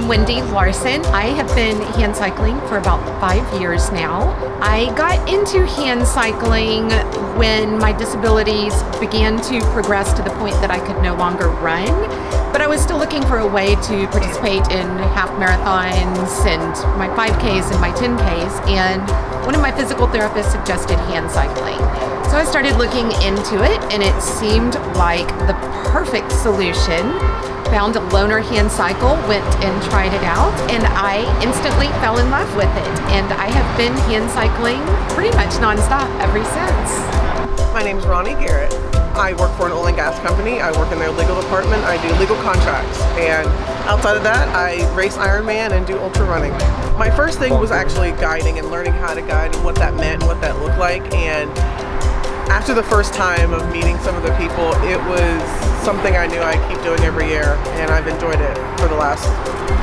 I'm Wendy Larson. I have been hand cycling for about 5 years now. I got into hand cycling when my disabilities began to progress to the point that I could no longer run, but I was still looking for a way to participate in half marathons and my 5Ks and my 10Ks, and one of my physical therapists suggested hand cycling. So I started looking into it, and it seemed like the perfect solution. Found a loaner hand cycle, went and tried it out, and I instantly fell in love with it. And I have been hand cycling pretty much nonstop ever since. My name is Ronnie Garrett. I work for an oil and gas company. I work in their legal department. I do legal contracts. And outside of that, I race Ironman and do ultra running. My first thing was actually guiding and learning how to guide and what that meant and what that looked like. And after the first time of meeting some of the people, it was something I knew I'd keep doing every year, and I've enjoyed it for the last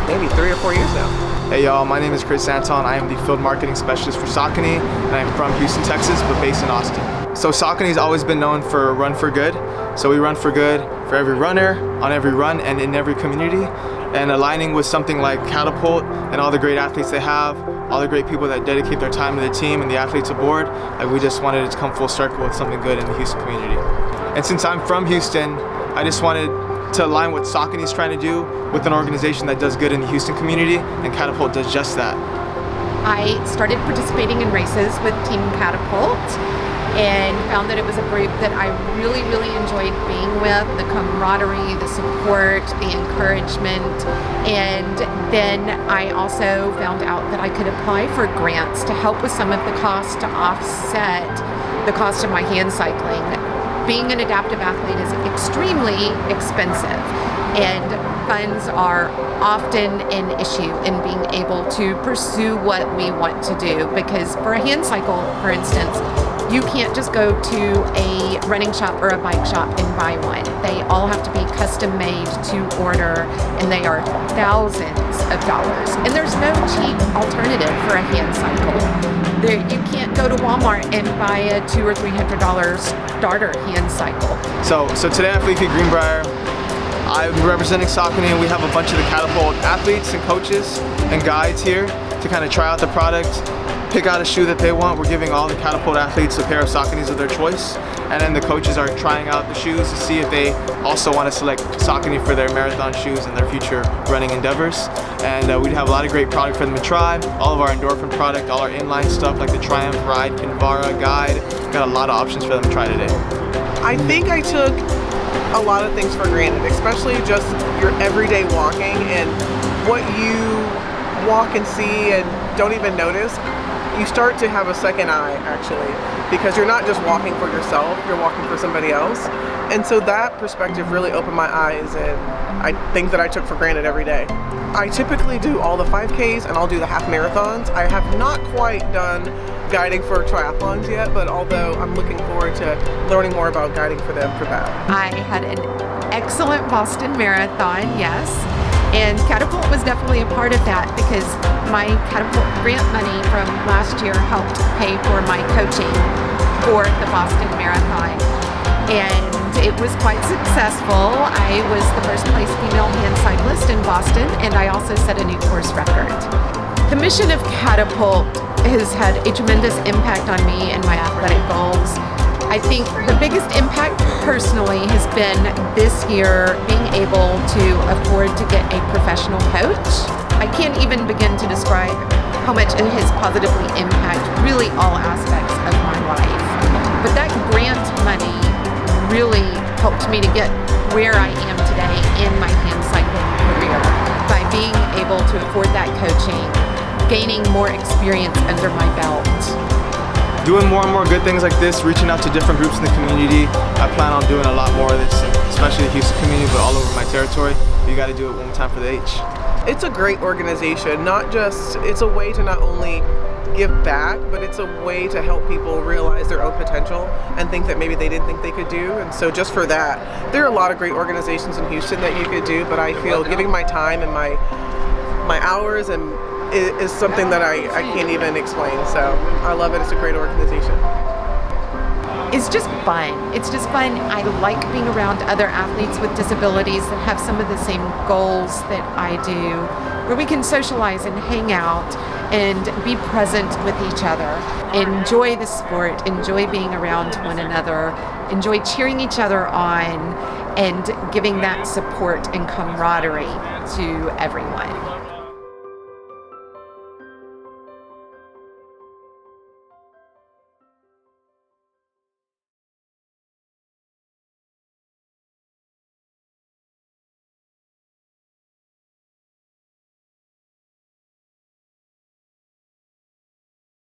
maybe 3 or 4 years now. Hey y'all, my name is Chris Anton. I am the field marketing specialist for Saucony, and I'm from Houston, Texas, but based in Austin. So Saucony's always been known for Run for Good. So we run for good for every runner, on every run, and in every community. And aligning with something like Catapult and all the great athletes they have, all the great people that dedicate their time to the team and the athletes aboard, like we just wanted it to come full circle with something good in the Houston community. And since I'm from Houston, I just wanted to align what Saucony's trying to do with an organization that does good in the Houston community, and Catapult does just that. I started participating in races with Team Catapult and found that it was a group that I really enjoyed being with, the camaraderie, the support, the encouragement. And then I also found out that I could apply for grants to help with some of the costs to offset the cost of my hand cycling. Being an adaptive athlete is extremely expensive, and funds are often an issue in being able to pursue what we want to do. Because for a hand cycle, for instance, you can't just go to a running shop or a bike shop and buy one. They all have to be custom made to order, and they are thousands of dollars. And there's no cheap alternative for a hand cycle. You can't go to Walmart and buy a $200 or $300 starter hand cycle. So today at Leafy Greenbrier, I'm representing Saucony, and we have a bunch of the Catapult athletes and coaches and guides here to kind of try out the product, pick out a shoe that they want. We're giving all the Catapult athletes a pair of Sauconys of their choice, and then the coaches are trying out the shoes to see if they also want to select Saucony for their marathon shoes and their future running endeavors. And we have a lot of great product for them to try. All of our endorphin product, all our inline stuff like the Triumph, Ride, Kinvara, Guide. Got a lot of options for them to try today. I think I took a lot of things for granted, especially just your everyday walking and what you walk and see and don't even notice. You start to have a second eye, actually, because you're not just walking for yourself, you're walking for somebody else. And so that perspective really opened my eyes, and things that I took for granted every day. I typically do all the 5Ks and I'll do the half marathons. I have not quite done guiding for triathlons yet, but although I'm looking forward to learning more about guiding for them for that. I had an excellent Boston Marathon, yes. And Catapult was definitely a part of that, because my Catapult grant money from last year helped pay for my coaching for the Boston Marathon. And it was quite successful. I was the first place female hand cyclist in Boston, and I also set a new course record. The mission of Catapult has had a tremendous impact on me and my athletic goals. I think the biggest impact personally has been this year being able to afford to get a professional coach. I can't even begin to describe how much it has positively impacted really all aspects of my life. But that grant money really helped me to get where I am today in my hand cycling career by being able to afford that coaching, gaining more experience under my belt. Doing more and more good things like this, reaching out to different groups in the community. I plan on doing a lot more of this, especially the Houston community, but all over my territory. You got to do it one more time for the H. It's a great organization. It's a way to not only give back, but it's a way to help people realize their own potential and think that maybe they didn't think they could do. And so just for that, there are a lot of great organizations in Houston that you could do, but I feel giving my time and my hours and is something that I can't even explain. So I love it. It's a great organization. It's just fun. It's just fun. I like being around other athletes with disabilities that have some of the same goals that I do. where we can socialize and hang out and be present with each other, enjoy the sport, enjoy being around one another, enjoy cheering each other on, and giving that support and camaraderie to everyone.